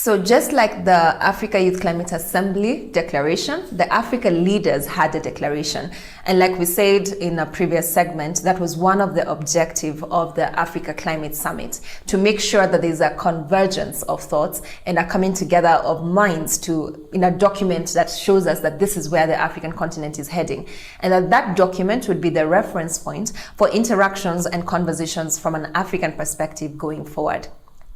So just like the Africa Youth Climate Assembly declaration, the Africa leaders had a declaration. And like we said in a previous segment, that was one of the objectives of the Africa Climate Summit, to make sure that there's a convergence of thoughts and a coming together of minds in a document that shows us that this is where the African continent is heading. And that document would be the reference point for interactions and conversations from an African perspective going forward.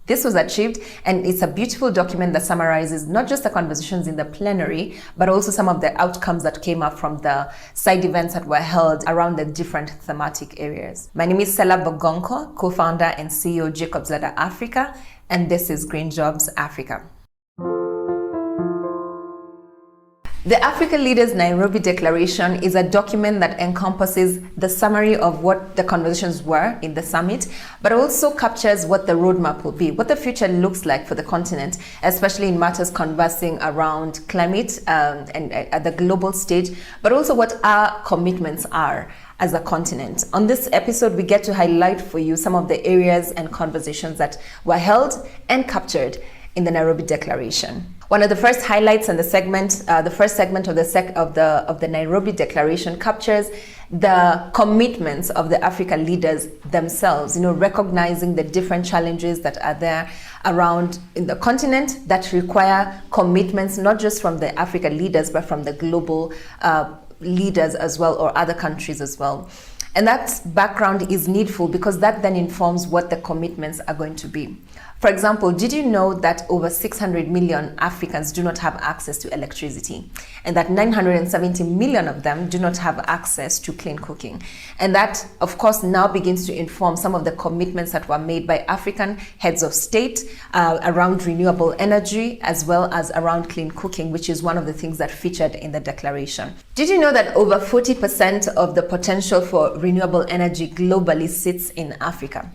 This was achieved, and it's a beautiful document that summarizes not just the conversations in the plenary, but also some of the outcomes that came up from the side events that were held around the different thematic areas. My name is Stella Bogonko, co-founder and CEO Jacobs Ladder Africa, and this is Green Jobs Africa. The Africa Leaders Nairobi Declaration is a document that encompasses the summary of what the conversations were in the summit, but also captures what the roadmap will be, what the future looks like for the continent, especially in matters conversing around climate and at the global stage, but also what our commitments are as a continent. On this episode, we get to highlight for you some of the areas and conversations that were held and captured in the Nairobi Declaration. One of the first highlights in the segment, the first segment of the Nairobi Declaration captures the commitments of the Africa leaders themselves, recognizing the different challenges that are there around in the continent that require commitments, not just from the Africa leaders, but from the global leaders as well, or other countries as well. And that background is needful because that then informs what the commitments are going to be. For example, did you know that over 600 million Africans do not have access to electricity, and that 970 million of them do not have access to clean cooking? And that, of course, now begins to inform some of the commitments that were made by African heads of state around renewable energy, as well as around clean cooking, which is one of the things that featured in the declaration. Did you know that over 40% of the potential for renewable energy globally sits in Africa?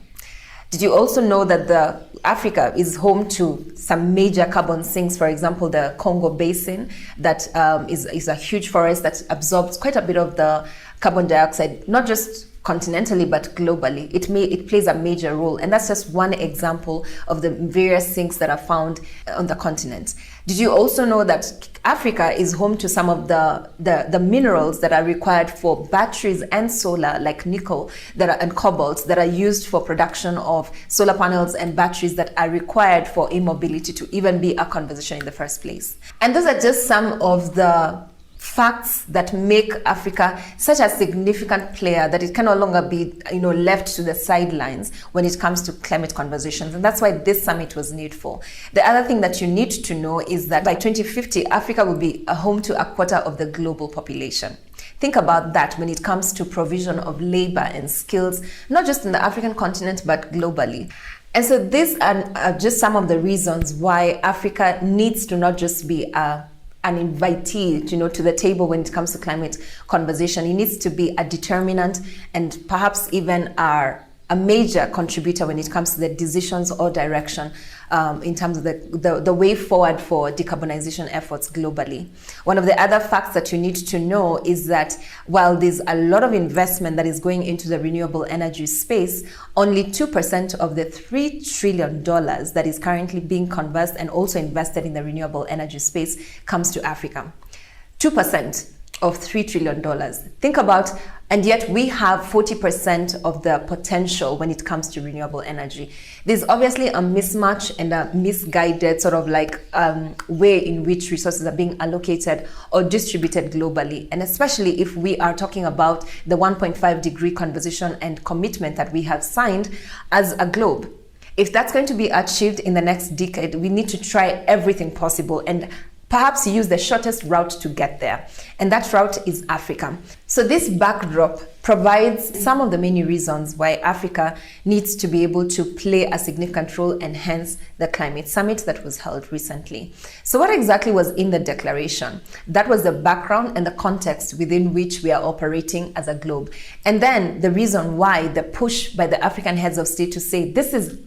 Did you also know that Africa is home to some major carbon sinks? For example, the Congo Basin, that is a huge forest that absorbs quite a bit of the carbon dioxide, not just continentally, but globally. It plays a major role. And that's just one example of the various sinks that are found on the continent. Did you also know that Africa is home to some of the minerals that are required for batteries and solar, like nickel and cobalt, that are used for production of solar panels and batteries that are required for e-mobility to even be a conversation in the first place? And those are just some of the facts that make Africa such a significant player that it can no longer be left to the sidelines when it comes to climate conversations. And that's why this summit was needful. The other thing that you need to know is that by 2050, Africa will be a home to a quarter of the global population. Think about that when it comes to provision of labor and skills, not just in the African continent, but globally. And so these are just some of the reasons why Africa needs to not just be an invitee, to the table when it comes to climate conversation. It needs to be a determinant and perhaps even a major contributor when it comes to the decisions or direction in terms of the way forward for decarbonization efforts globally. One of the other facts that you need to know is that while there's a lot of investment that is going into the renewable energy space, only 2% of the $3 trillion that is currently being conversed and also invested in the renewable energy space comes to Africa. 2% of $3 trillion. Think about, and yet we have 40% of the potential when it comes to renewable energy. There's obviously a mismatch and a misguided sort of way in which resources are being allocated or distributed globally. And especially if we are talking about the 1.5 degree conversation and commitment that we have signed as a globe. If that's going to be achieved in the next decade, we need to try everything possible and perhaps use the shortest route to get there. And that route is Africa. So this backdrop provides some of the many reasons why Africa needs to be able to play a significant role, and hence the climate summit that was held recently. So what exactly was in the declaration? That was the background and the context within which we are operating as a globe. And then the reason why the push by the African heads of state to say this is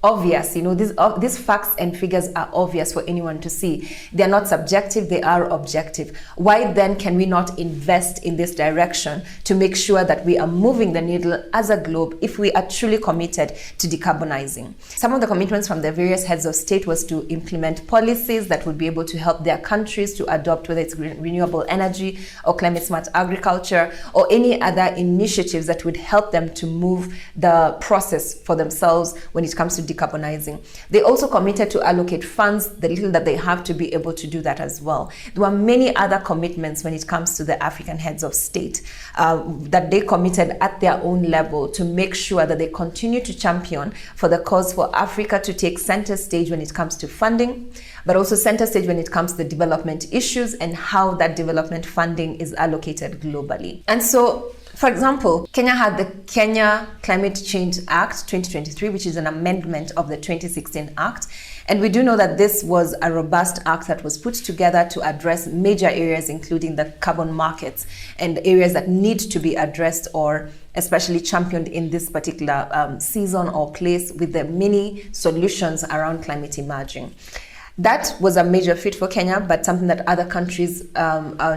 obvious. These facts and figures are obvious for anyone to see. They're not subjective, they are objective. Why then can we not invest in this direction to make sure that we are moving the needle as a globe if we are truly committed to decarbonizing? Some of the commitments from the various heads of state was to implement policies that would be able to help their countries to adopt, whether it's renewable energy or climate smart agriculture or any other initiatives that would help them to move the process for themselves when it comes to decarbonizing. They also committed to allocate funds, the little that they have, to be able to do that as well. There were many other commitments when it comes to the African heads of state that they committed at their own level to make sure that they continue to champion for the cause for Africa to take center stage when it comes to funding, but also center stage when it comes to the development issues and how that development funding is allocated globally. And so, for example, Kenya had the Kenya Climate Change Act 2023, which is an amendment of the 2016 Act. And we do know that this was a robust act that was put together to address major areas, including the carbon markets and areas that need to be addressed or especially championed in this particular season or place, with the many solutions around climate emerging. That was a major feat for Kenya, but something that other countries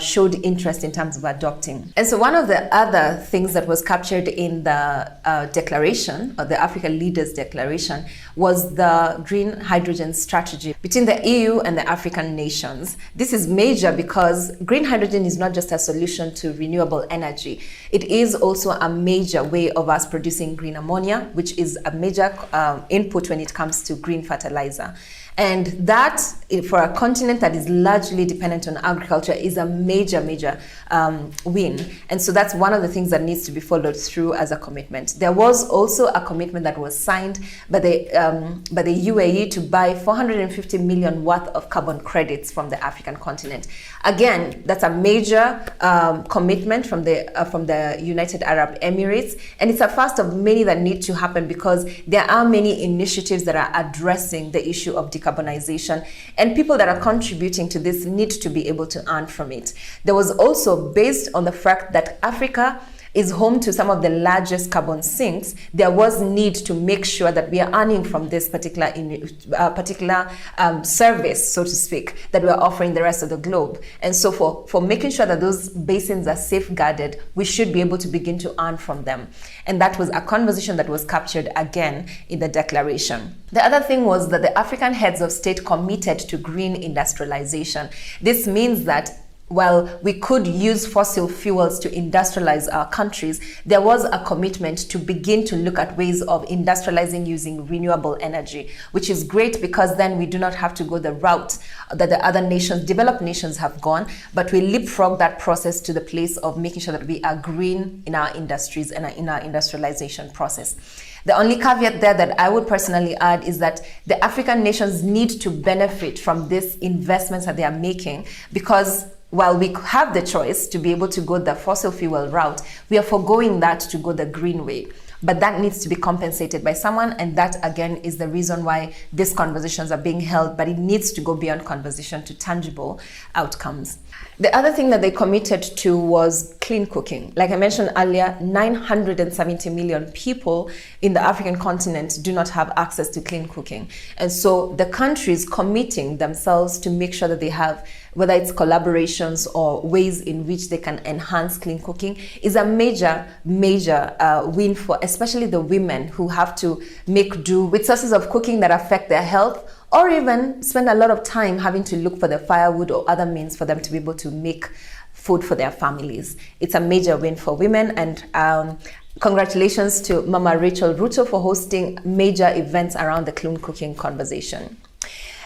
showed interest in terms of adopting. And so one of the other things that was captured in the declaration, or the Africa Leaders Declaration, was the green hydrogen strategy between the EU and the African nations. This is major because green hydrogen is not just a solution to renewable energy. It is also a major way of us producing green ammonia, which is a major input when it comes to green fertilizer. And that, for a continent that is largely dependent on agriculture, is a major win. And so that's one of the things that needs to be followed through as a commitment. There was also a commitment that was signed by the UAE to buy 450 million worth of carbon credits from the African continent. Again, that's a major commitment from the United Arab Emirates, and it's a first of many that need to happen because there are many initiatives that are addressing the issue of decarbonization, and people that are contributing to this need to be able to earn from it. There was also, based on the fact that Africa is home to some of the largest carbon sinks, there was need to make sure that we are earning from this particular service, so to speak, that we are offering the rest of the globe. And so for making sure that those basins are safeguarded, we should be able to begin to earn from them. And that was a conversation that was captured again in the declaration. The other thing was that the African heads of state committed to green industrialization. This means that while we could use fossil fuels to industrialize our countries, there was a commitment to begin to look at ways of industrializing using renewable energy, which is great because then we do not have to go the route that the other nations, developed nations, have gone, but we leapfrog that process to the place of making sure that we are green in our industries and in our industrialization process. The only caveat there that I would personally add is that the African nations need to benefit from these investments that they are making, because while we have the choice to be able to go the fossil fuel route, we are foregoing that to go the green way. But that needs to be compensated by someone, and that again is the reason why these conversations are being held, but it needs to go beyond conversation to tangible outcomes. The other thing that they committed to was clean cooking. Like I mentioned earlier, 970 million people in the African continent do not have access to clean cooking. And so the countries committing themselves to make sure that they have, whether it's collaborations or ways in which they can enhance clean cooking, is a major win for especially the women who have to make do with sources of cooking that affect their health, or even spend a lot of time having to look for the firewood or other means for them to be able to make food for their families. It's a major win for women, and congratulations to Mama Rachel Ruto for hosting major events around the clean cooking conversation.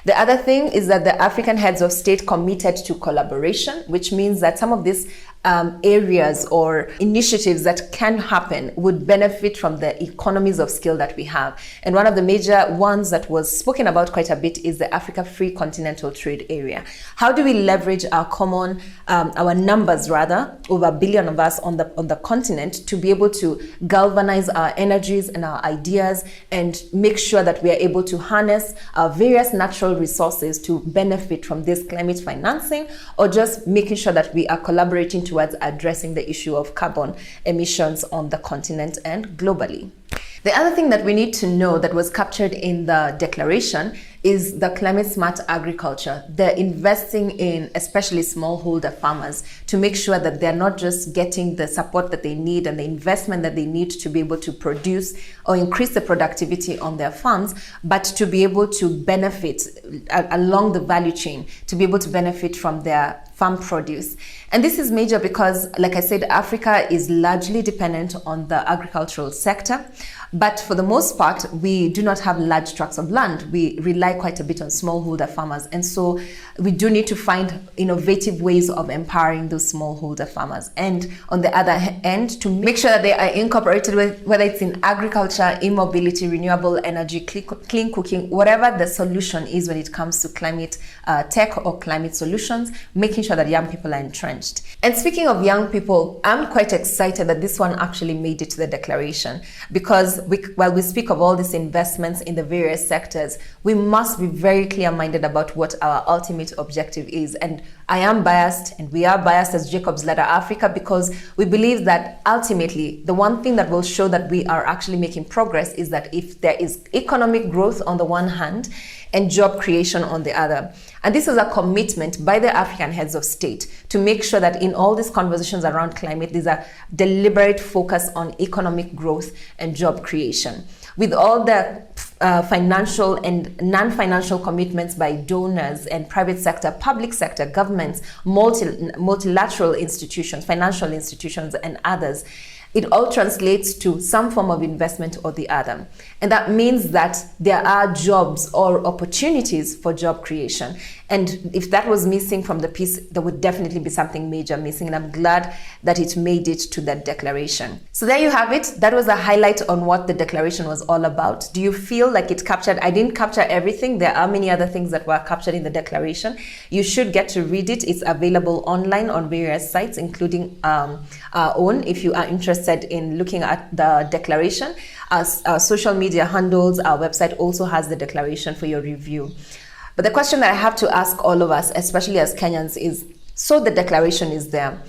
The other thing is that the African heads of state committed to collaboration, which means that some of these areas or initiatives that can happen would benefit from the economies of scale that we have. And one of the major ones that was spoken about quite a bit is the Africa Free Continental Trade Area. How do we leverage our common, our numbers rather, over 1 billion of us on the continent, to be able to galvanize our energies and our ideas and make sure that we are able to harness our various natural resources to benefit from this climate financing, or just making sure that we are collaborating towards addressing the issue of carbon emissions on the continent and globally. The other thing that we need to know that was captured in the declaration is the climate smart agriculture. They're investing in especially smallholder farmers to make sure that they're not just getting the support that they need and the investment that they need to be able to produce or increase the productivity on their farms, but to be able to benefit along the value chain, to be able to benefit from their farm produce. And this is major because, like I said, Africa is largely dependent on the agricultural sector. But for the most part, we do not have large tracts of land. We rely quite a bit on smallholder farmers. And so we do need to find innovative ways of empowering those smallholder farmers. And on the other end, to make sure that they are incorporated with, whether it's in agriculture, e-mobility, renewable energy, clean cooking, whatever the solution is when it comes to climate tech or climate solutions, making sure that young people are entrenched. And speaking of young people, I'm quite excited that this one actually made it to the declaration, because while we speak of all these investments in the various sectors, we must be very clear-minded about what our ultimate objective is. And I am biased, and we are biased as Jacob's Ladder Africa, because we believe that ultimately the one thing that will show that we are actually making progress is that if there is economic growth on the one hand and job creation on the other. And this is a commitment by the African heads of state to make sure that in all these conversations around climate, there's a deliberate focus on economic growth and job creation. With all the financial and non-financial commitments by donors and private sector, public sector, governments, multilateral institutions, financial institutions, and others, it all translates to some form of investment or the other. And that means that there are jobs or opportunities for job creation. And if that was missing from the piece, there would definitely be something major missing. And I'm glad that it made it to that declaration. So there you have it. That was a highlight on what the declaration was all about. Do you feel like it captured? I didn't capture everything. There are many other things that were captured in the declaration. You should get to read it. It's available online on various sites, including our own, if you are interested in looking at the declaration. Our social media handles, our website also has the declaration for your review. But the question that I have to ask all of us, especially as Kenyans, is, so the declaration is there.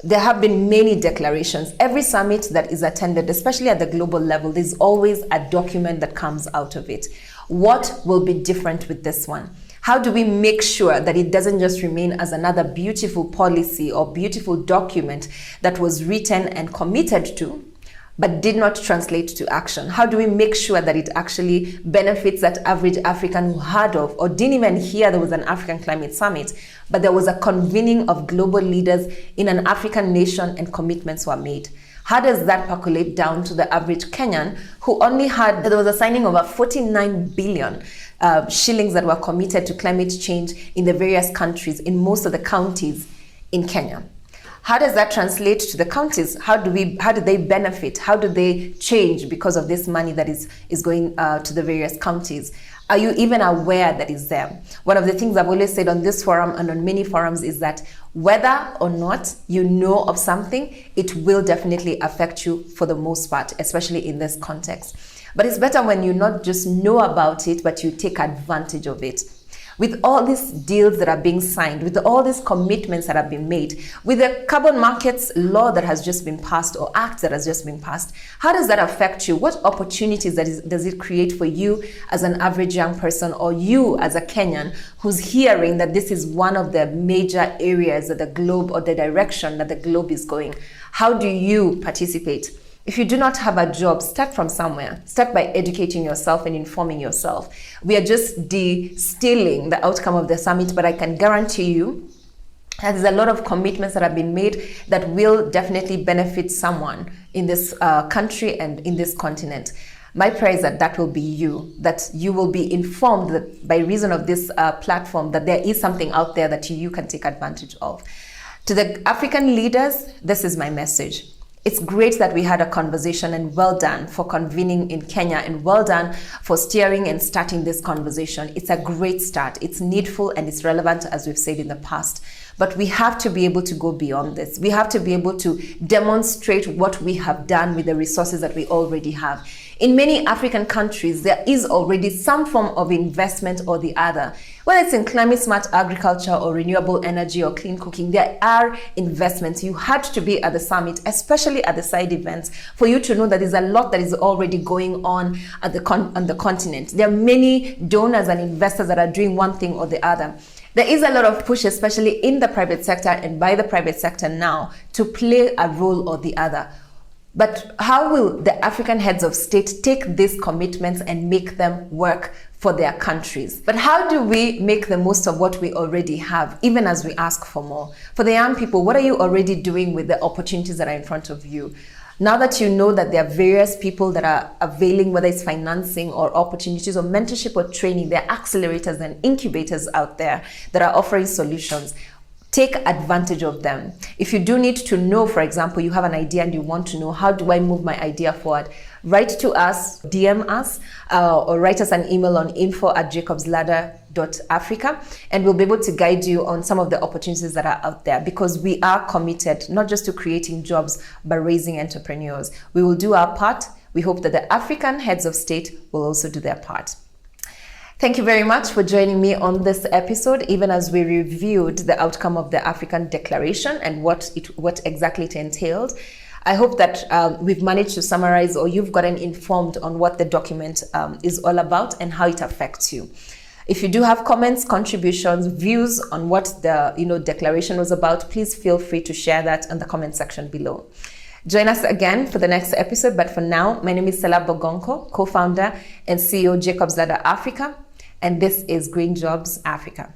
There have been many declarations. Every summit that is attended, especially at the global level, there's always a document that comes out of it. What will be different with this one? How do we make sure that it doesn't just remain as another beautiful policy or beautiful document that was written and committed to, but did not translate to action? How do we make sure that it actually benefits that average African who heard of or didn't even hear there was an African Climate Summit, but there was a convening of global leaders in an African nation and commitments were made? How does that percolate down to the average Kenyan who only heard that there was a signing of 49 billion shillings that were committed to climate change in the various countries, in most of the counties in Kenya? How does that translate to the counties? How do they benefit? How do they change because of this money that is going to the various counties? Are you even aware that it's there? One of the things I've always said on this forum and on many forums is that whether or not you know of something, it will definitely affect you for the most part, especially in this context. But it's better when you not just know about it, but you take advantage of it. With all these deals that are being signed, with all these commitments that have been made, with the carbon markets law that has just been passed or act that has just been passed, how does that affect you? What opportunities does it create for you as an average young person, or you as a Kenyan who's hearing that this is one of the major areas that the globe, or the direction that the globe is going? How do you participate? If you do not have a job, start from somewhere. Start by educating yourself and informing yourself. We are just distilling the outcome of the summit, but I can guarantee you that there's a lot of commitments that have been made that will definitely benefit someone in this country and in this continent. My prayer is that that will be you, that you will be informed that by reason of this platform, that there is something out there that you can take advantage of. To the African leaders, this is my message. It's great that we had a conversation, and well done for convening in Kenya, and well done for steering and starting this conversation. It's a great start. It's needful and it's relevant, as we've said in the past. But we have to be able to go beyond this. We have to be able to demonstrate what we have done with the resources that we already have. In many African countries, there is already some form of investment or the other. Whether it's in climate smart agriculture or renewable energy or clean cooking, there are investments. You had to be at the summit, especially at the side events, for you to know that there's a lot that is already going on at on the continent. There are many donors and investors that are doing one thing or the other. There is a lot of push, especially in the private sector and by the private sector now, to play a role or the other. But how will the African heads of state take these commitments and make them work for their countries? But how do we make the most of what we already have, even as we ask for more? For the young people, what are you already doing with the opportunities that are in front of you? Now that you know that there are various people that are availing, whether it's financing or opportunities or mentorship or training, there are accelerators and incubators out there that are offering solutions. Take advantage of them. If you do need to know, for example, you have an idea and you want to know, how do I move my idea forward? Write to us, DM us, or write us an email on info@jacobsladder.africa, and we'll be able to guide you on some of the opportunities that are out there, because we are committed not just to creating jobs, but raising entrepreneurs. We will do our part. We hope that the African heads of state will also do their part. Thank you very much for joining me on this episode, even as we reviewed the outcome of the African Declaration and what exactly it entailed. I hope that we've managed to summarize, or you've gotten informed on what the document is all about and how it affects you. If you do have comments, contributions, views on what the declaration was about, please feel free to share that in the comment section below. Join us again for the next episode, but for now, my name is Stella Bogonko, co-founder and CEO Jacobs Ladder Africa, and this is Green Jobs Africa.